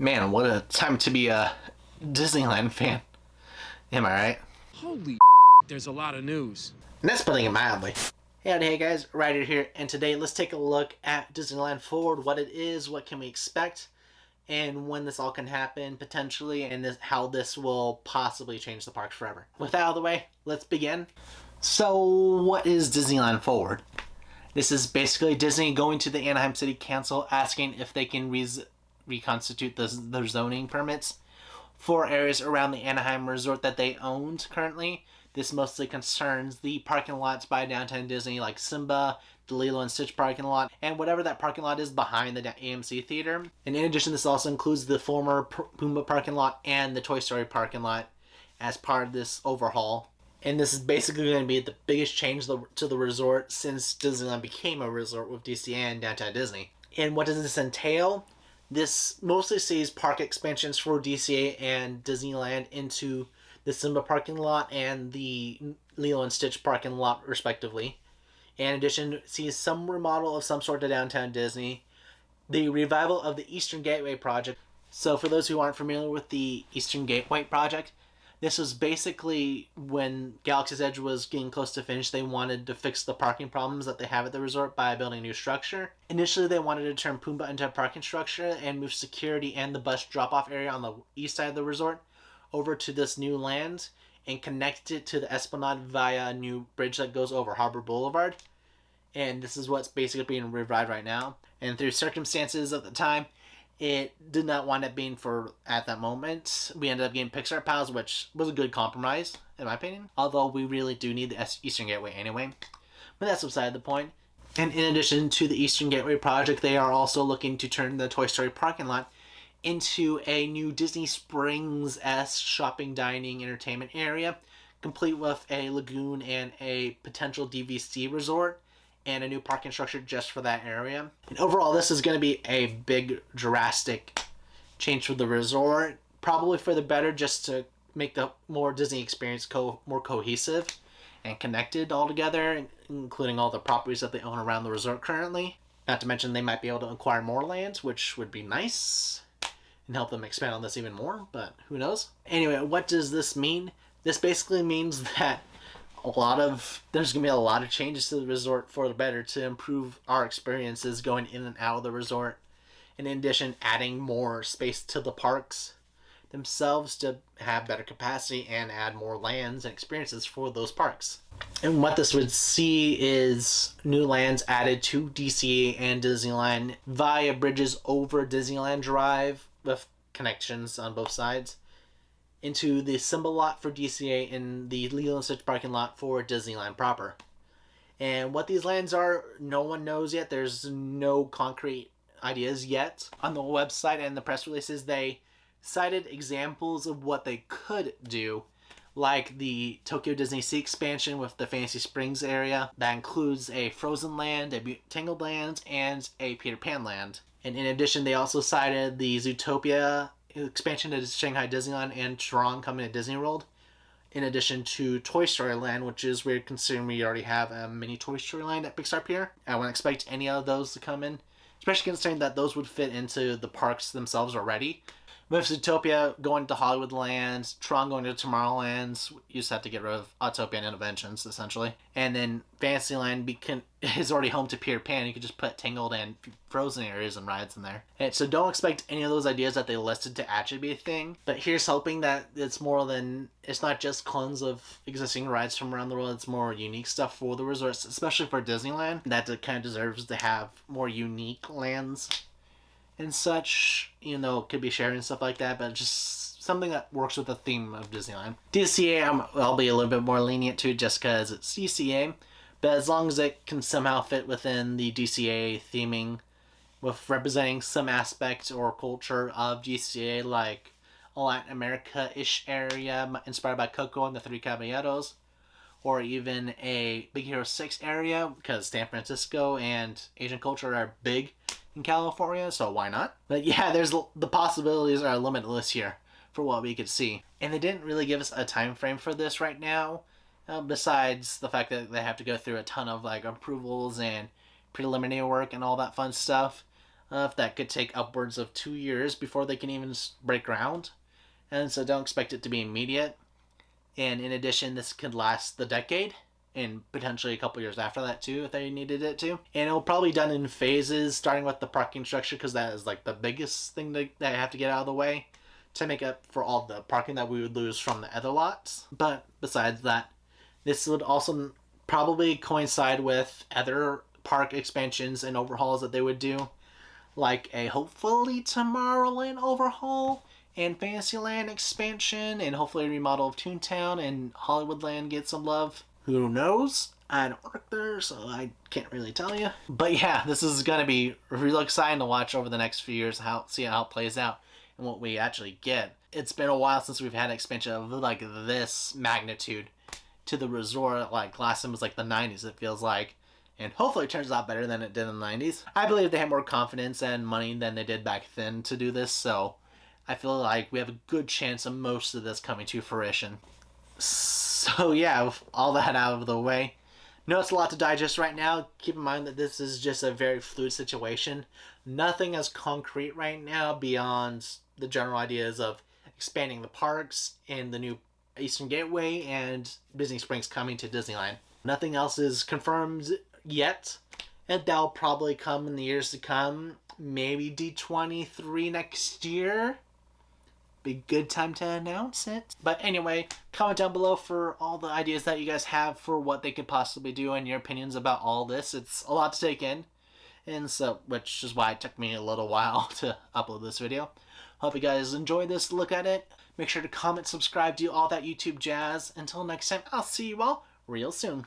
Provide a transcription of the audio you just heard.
Man, what a time to be a Disneyland fan. Am I right? Holy there's a lot of news. And that's putting it mildly. Hey guys, Ryder here, and today let's take a look at Disneyland Forward, what it is, what can we expect, and when this all can happen, potentially, and how this will possibly change the parks forever. With that out of the way, let's begin. So, what is Disneyland Forward? This is basically Disney going to the Anaheim City Council asking if they can reconstitute their zoning permits for areas around the Anaheim Resort that they owned currently. This mostly concerns the parking lots by Downtown Disney, like Simba, the Lilo and Stitch parking lot, and whatever that parking lot is behind the AMC Theater. And in addition, this also includes the former Pumbaa parking lot and the Toy Story parking lot as part of this overhaul. And this is basically going to be the biggest change to the resort since Disneyland became a resort with DCA and Downtown Disney. And what does this entail? This mostly sees park expansions for DCA and Disneyland into the Simba parking lot and the Lilo and Stitch parking lot, respectively. In addition, sees some remodel of some sort to Downtown Disney, the revival of the Eastern Gateway project. So for those who aren't familiar with the Eastern Gateway project, this was basically when Galaxy's Edge was getting close to finish, they wanted to fix the parking problems that they have at the resort by building a new structure. Initially, they wanted to turn Pumbaa into a parking structure and move security and the bus drop-off area on the east side of the resort over to this new land and connect it to the Esplanade via a new bridge that goes over Harbor Boulevard. And this is what's basically being revived right now. And through circumstances at the time, it did not wind up being for at that moment. We ended up getting Pixar Pals, which was a good compromise, in my opinion. Although we really do need the Eastern Gateway anyway. But that's beside the point. And in addition to the Eastern Gateway project, they are also looking to turn the Toy Story parking lot into a new Disney Springs-esque shopping, dining, entertainment area, complete with a lagoon and a potential DVC resort, and a new parking structure just for that area. And overall, this is going to be a big, drastic change for the resort, probably for the better, just to make the more Disney experience more cohesive and connected all together, including all the properties that they own around the resort currently. Not to mention they might be able to acquire more land, which would be nice and help them expand on this even more, but who knows? Anyway, what does this mean? This basically means that there's going to be a lot of changes to the resort for the better to improve our experiences going in and out of the resort. And in addition, adding more space to the parks themselves to have better capacity and add more lands and experiences for those parks. And what this would see is new lands added to DCA and Disneyland via bridges over Disneyland Drive with connections on both sides into the Simba lot for DCA and the Lilo and Stitch parking lot for Disneyland proper. And what these lands are, no one knows yet. There's no concrete ideas yet. On the website and the press releases, they cited examples of what they could do, like the Tokyo Disney Sea expansion with the Fantasy Springs area. That includes a Frozen Land, a Tangled Land, and a Peter Pan Land. And in addition, they also cited the Zootopia expansion to Shanghai Disneyland and Toronto coming to Disney World, in addition to Toy Story Land, which is weird considering we already have a mini Toy Story Land at Pixar Pier. I wouldn't expect any of those to come in, especially considering that those would fit into the parks themselves already. With Zootopia going to Hollywood Land, Tron going to Tomorrowland, you just have to get rid of Autopia and Interventions, essentially. And then Fantasyland is already home to Peter Pan. You could just put Tangled and Frozen areas and rides in there. And so don't expect any of those ideas that they listed to actually be a thing. But here's hoping that it's not just clones of existing rides from around the world. It's more unique stuff for the resorts, especially for Disneyland. That it kind of deserves to have more unique lands and such, it could be shared and stuff like that, but just something that works with the theme of Disneyland. DCA, I'll be a little bit more lenient to just because it's DCA, but as long as it can somehow fit within the DCA theming with representing some aspect or culture of DCA, like a Latin America-ish area inspired by Coco and the Three Caballeros, or even a Big Hero 6 area, because San Francisco and Asian culture are big in California, so why not? But yeah, the possibilities are limitless here for what we could see. And they didn't really give us a time frame for this right now, besides the fact that they have to go through a ton of approvals and preliminary work and all that fun stuff. If that could take upwards of 2 years before they can even break ground. And so don't expect it to be immediate. And in addition, this could last the decade and potentially a couple years after that too if they needed it to. And it'll probably be done in phases, starting with the parking structure, because that is like the biggest thing that I have to get out of the way to make up for all the parking that we would lose from the other lots. But besides that, this would also probably coincide with other park expansions and overhauls that they would do, like a hopefully Tomorrowland overhaul and Fantasyland expansion, and hopefully a remodel of Toontown and Hollywoodland get some love. Who knows? I don't work there, so I can't really tell you. But yeah, this is going to be real exciting to watch over the next few years, see how it plays out and what we actually get. It's been a while since we've had an expansion of like this magnitude to the resort. Like last time was like the 90s, it feels like. And hopefully it turns out better than it did in the 90s. I believe they have more confidence and money than they did back then to do this, so I feel like we have a good chance of most of this coming to fruition. So yeah, with all that out of the way, no, it's a lot to digest right now. Keep in mind that this is just a very fluid situation. Nothing is concrete right now beyond the general ideas of expanding the parks and the new Eastern Gateway and Disney Springs coming to Disneyland. Nothing else is confirmed yet, and that'll probably come in the years to come. Maybe D23 next year. Be a good time to announce it. But anyway, comment down below for all the ideas that you guys have for what they could possibly do and your opinions about all this. It's a lot to take in, and so, which is why it took me a little while to upload this video. Hope you guys enjoyed this look at it. Make sure to comment, subscribe, do all that YouTube jazz. Until next time, I'll see you all real soon.